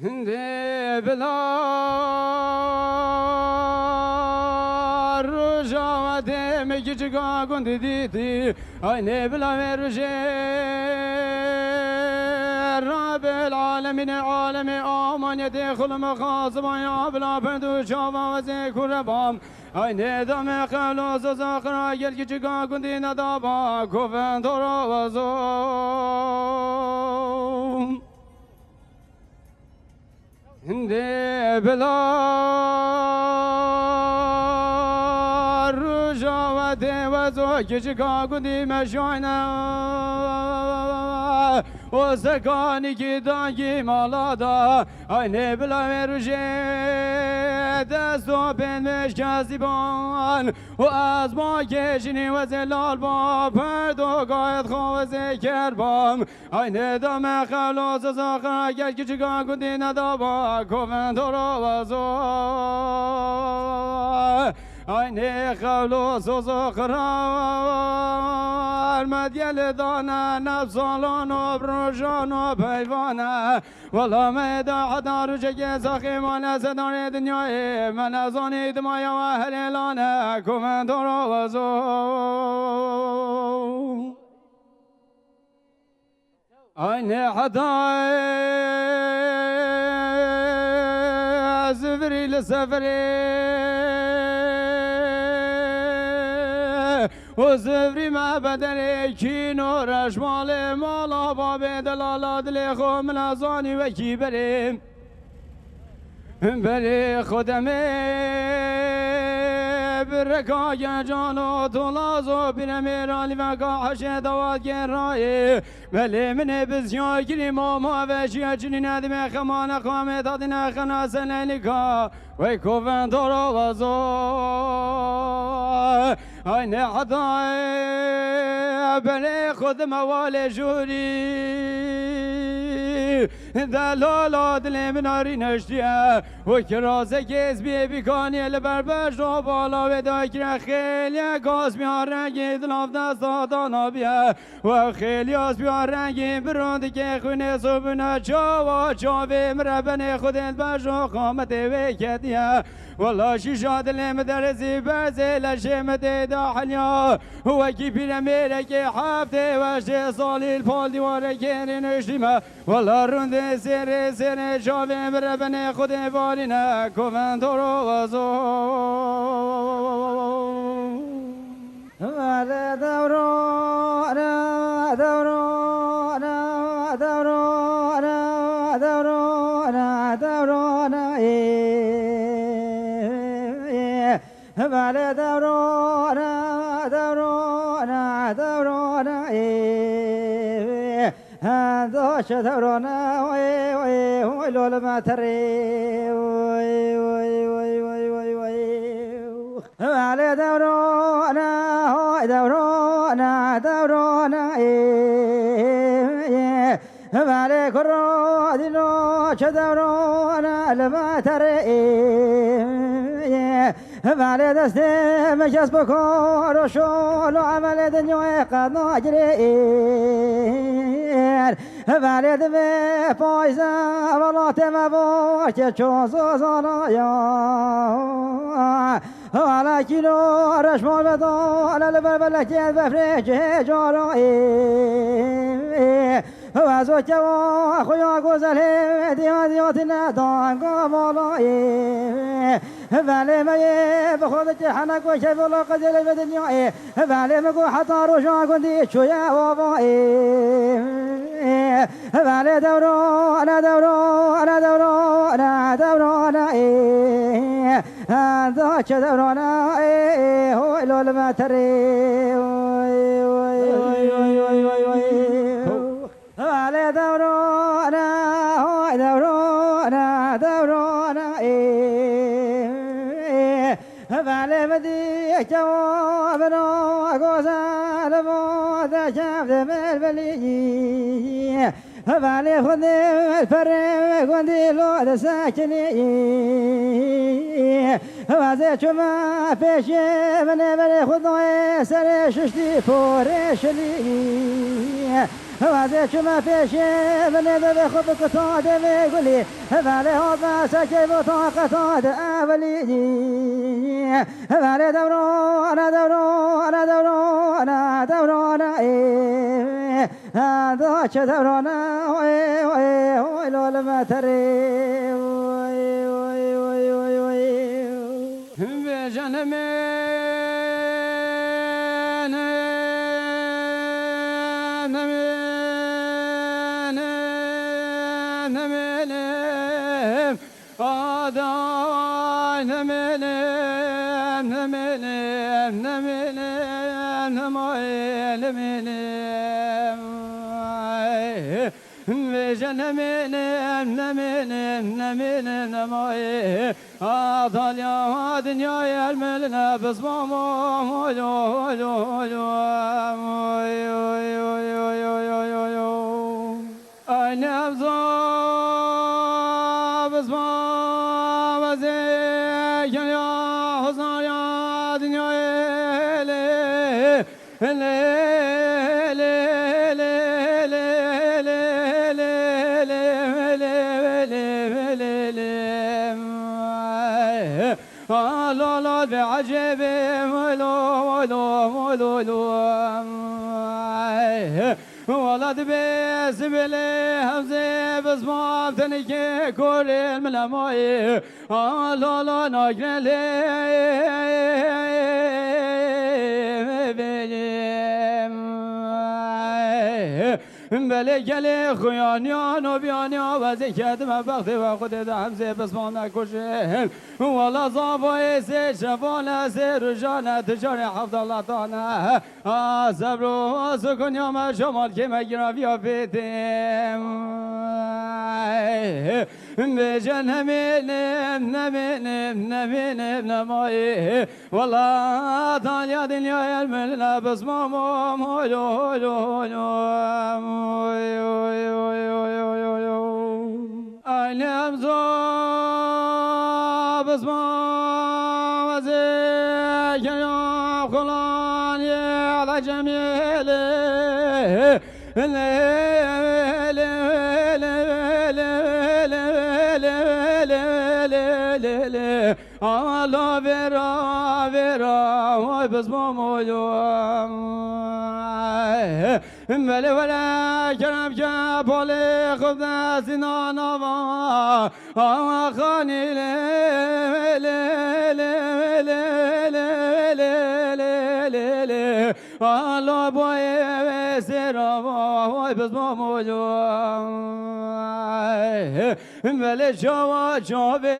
هندي بلا رجع ودم جيجا كنت ديتي عيني بلا مرجع رب العالمين العالم آمان يدخل مخاصم يا بلا بردو شافا وذكر ربام عيني دم خلوص زخرا جيجا كنت ندابا كوفن تورا وزوم هندي بلا رجع ودي وزو جيجا كنت مشاينا وسكاني كداكي مالادا عيني بلا مرجع دستو بين مش كاسبان واز ما كشني وزلال با پردو قايد خوز کربام عيني دم خلاص زاخرا گل كچگا كنتي ندابا كوفن تورا وزو عيني خلاص زاخرا المديل دانا نفسالان و برجان و پیوانه ولا ميدا حدا رجع زخي من زدان دنيا من ازاني دمايا و هلالانه كومن دورا وزو عيني حدا زفري لسفري وزفري ما بدني كينو رشمال مالا باب دلالا دل خو من ازاني وكي بريم بري خدمي بركايا جانو تولازو برميرالي وكا حشي دوات جراي بلي من بزيا كري ماما وشيا جني ندم خمانا خامي تادنا خنا سنينكا ويكوفن دورا وزو عيني حداي بلي خد موالي جوري دلالا دل مناري نشتيه وكرازه كيز بي بيكاني لبربش و بالا وداكره خيلي غاز بيان رنگي دلاف دست دانا بيه و خيلي از بيان رنگي برند که خونه صبحنا چاوا چاوه مربن خودت بشو قامت وكتيه والله شيشا دل مدرسي برزي لشمت داحليا هو كي بيرميره كي حفته وشي صالي البال ديواره كيري نشتيمه والله رند سر سر شاوه مربن خودت بالينه كوفن تورا وزو ولا دورنا دورنا دورنا دورنا دورنا ولا دورنا دورنا دورنا هذا شدورنا وي وي وي لول ما تري وي وي وي وي وي وي على دورنا دورنا دورنا على كرادنا شدورنا لما تري على دست مجلس بكور وشول وعمل دنيا قد ناجرين على دم فايزة والله تمبوش تشوز صنايا على كيلو رشمال بدو على البلبل كيد بفريج جاري وازوج وأخويا غزله دياتنا دان قمالاي فعلي ما بخودك حنك وشايف الله قدر بدنيا فعلي ما قو حتى رجع كنتي شوية واباي فعلي دورو أنا دورو أنا دورو أنا دورو أنا هذا دورو أنا هو لول ما تري على دورنا دورنا دورنا فعلى مدي جوابنا غزال موت شاف بالبلي فعلي خذ الفرق وندي لو ساكني وازي شما فيش من بلي خذ سر ششتي فورش لي وزي شما پیشه بنده به خوب کتاد میگلی ولی ها بسا که بطا قطاد اولی ولی دوران دوران دوران دوران دا چه دوران وی لول متری به جنم Adalya dünyaya elmeline biz mama oy oy oy oy oy oy oy oy oy oy oy ay nevza biz mama zekin ya huzar ya dünyaya ele ele لا لا بعجب ولد بسبلي همزه بزمام تنكي كل الملماي لا لا ناجرلي بله گله خویانیان و بیانیا و زکت مبخت و خود همزه بسمان نکشه والا زابای سه شفانه سه رجانه تجار حفظ الله تانه صبر و سکن یا ما شمال که مگراوی آفیتیم بجن نمینم نمایی والا تانیا دنیا الملنا بسمام Ailem zabız mağazı Kerem kulan yela cemiyeli Allah vera vera Vay biz mamulum Veli veli kerem ke poli khubda zinana va Ama khani le Allah boye ve serava Vay biz mamulum Veli çava çave